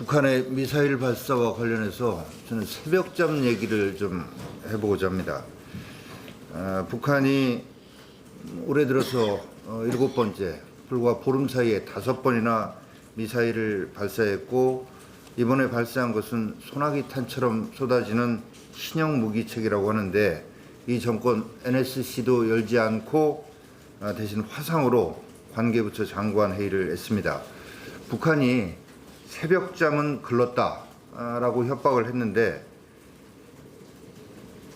북한의 미사일 발사와 관련해서 저는 새벽잠 얘기를 좀 해보고자 합니다. 북한이 올해 들어서 7번째, 불과 보름 사이에 5번이나 미사일을 발사했고, 이번에 발사한 것은 소나기 탄처럼 쏟아지는 신형 무기체계라고 하는데, 이 정권 NSC도 열지 않고 대신 화상으로 관계부처 장관 회의를 했습니다. 북한이 새벽잠은 글렀다라고 협박을 했는데,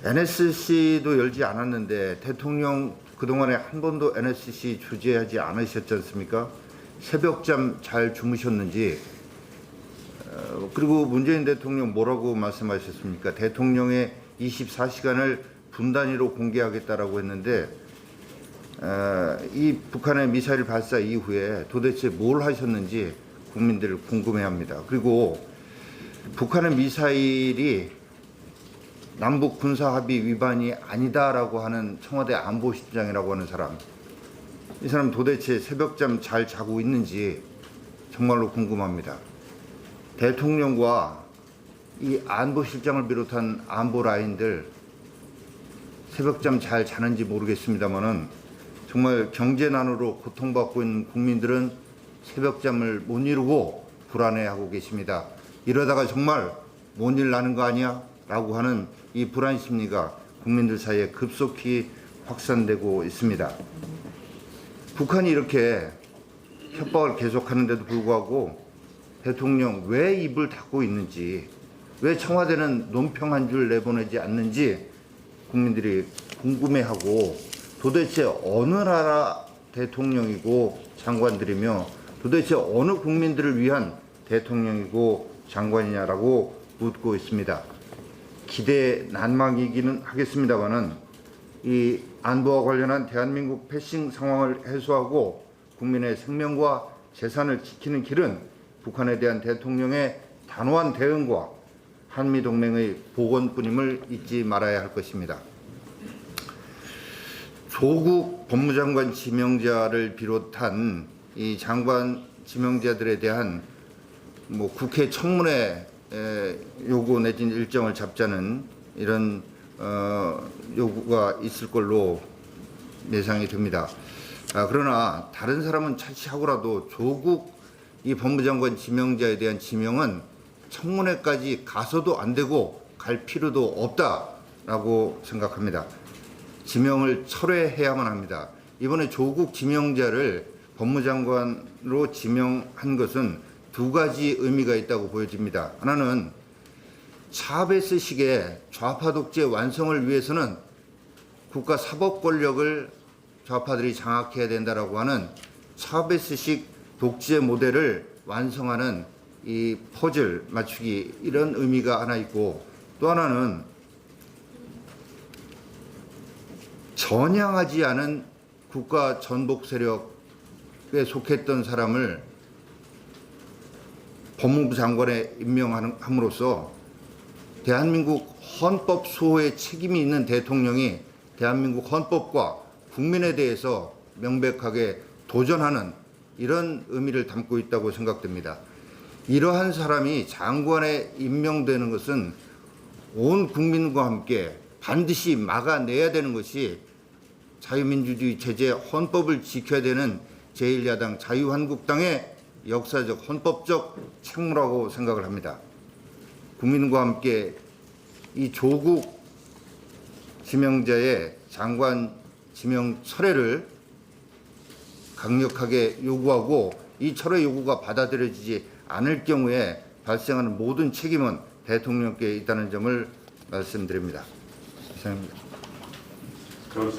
NSC도 열지 않았는데 대통령 그동안에 한 번도 NSC 주재하지 않으셨지 않습니까? 새벽잠 잘 주무셨는지, 그리고 문재인 대통령 뭐라고 말씀하셨습니까? 대통령의 24시간을 분 단위로 공개하겠다라고 했는데, 이 북한의 미사일 발사 이후에 도대체 뭘 하셨는지 국민들 궁금해합니다. 그리고 북한의 미사일이 남북 군사 합의 위반이 아니다라고 하는 청와대 안보실장이라고 하는 사람, 이 사람 도대체 새벽잠 잘 자고 있는지 정말로 궁금합니다. 대통령과 이 안보실장을 비롯한 안보 라인들 새벽잠 잘 자는지 모르겠습니다만은, 정말 경제난으로 고통받고 있는 국민들은 새벽잠을 못 이루고 불안해하고 계십니다. 이러다가 정말 뭔 일 나는 거 아니야? 라고 하는 이 불안 심리가 국민들 사이에 급속히 확산되고 있습니다. 북한이 이렇게 협박을 계속하는데도 불구하고 대통령 왜 입을 닫고 있는지, 왜 청와대는 논평 한 줄 내보내지 않는지 국민들이 궁금해하고, 도대체 어느 나라 대통령이고 장관들이며 도대체 어느 국민들을 위한 대통령이고 장관이냐라고 묻고 있습니다. 기대 난망이기는 하겠습니다만은, 이 안보와 관련한 대한민국 패싱 상황을 해소하고 국민의 생명과 재산을 지키는 길은 북한에 대한 대통령의 단호한 대응과 한미동맹의 복원뿐임을 잊지 말아야 할 것입니다. 조국 법무장관 지명자를 비롯한 이 장관 지명자들에 대한 국회 청문회 요구 내지는 일정을 잡자는 이런 요구가 있을 걸로 예상이 됩니다. 그러나 다른 사람은 차치하고라도 조국 이 법무장관 지명자에 대한 지명은 청문회까지 가서도 안 되고 갈 필요도 없다라고 생각합니다. 지명을 철회해야만 합니다. 이번에 조국 지명자를 법무장관으로 지명한 것은 두 가지 의미가 있다고 보여집니다. 하나는 차베스식의 좌파 독재 완성을 위해서는 국가 사법 권력을 좌파들이 장악해야 된다라고 하는 차베스식 독재 모델을 완성하는 이 퍼즐 맞추기, 이런 의미가 하나 있고, 또 하나는 전향하지 않은 국가 전복 세력에 속했던 사람을 법무부 장관에 임명함으로써 대한민국 헌법 수호에 책임이 있는 대통령이 대한민국 헌법과 국민에 대해서 명백하게 도전하는 이런 의미를 담고 있다고 생각됩니다. 이러한 사람이 장관에 임명되는 것은 온 국민과 함께 반드시 막아내야 되는 것이 자유민주주의 체제 헌법을 지켜야 되는 제1야당 자유한국당의 역사적 헌법적 책무라고 생각을 합니다. 국민과 함께 이 조국 지명자의 장관 지명 철회를 강력하게 요구하고, 이 철회 요구가 받아들여지지 않을 경우에 발생하는 모든 책임은 대통령께 있다는 점을 말씀드립니다. 이상입니다.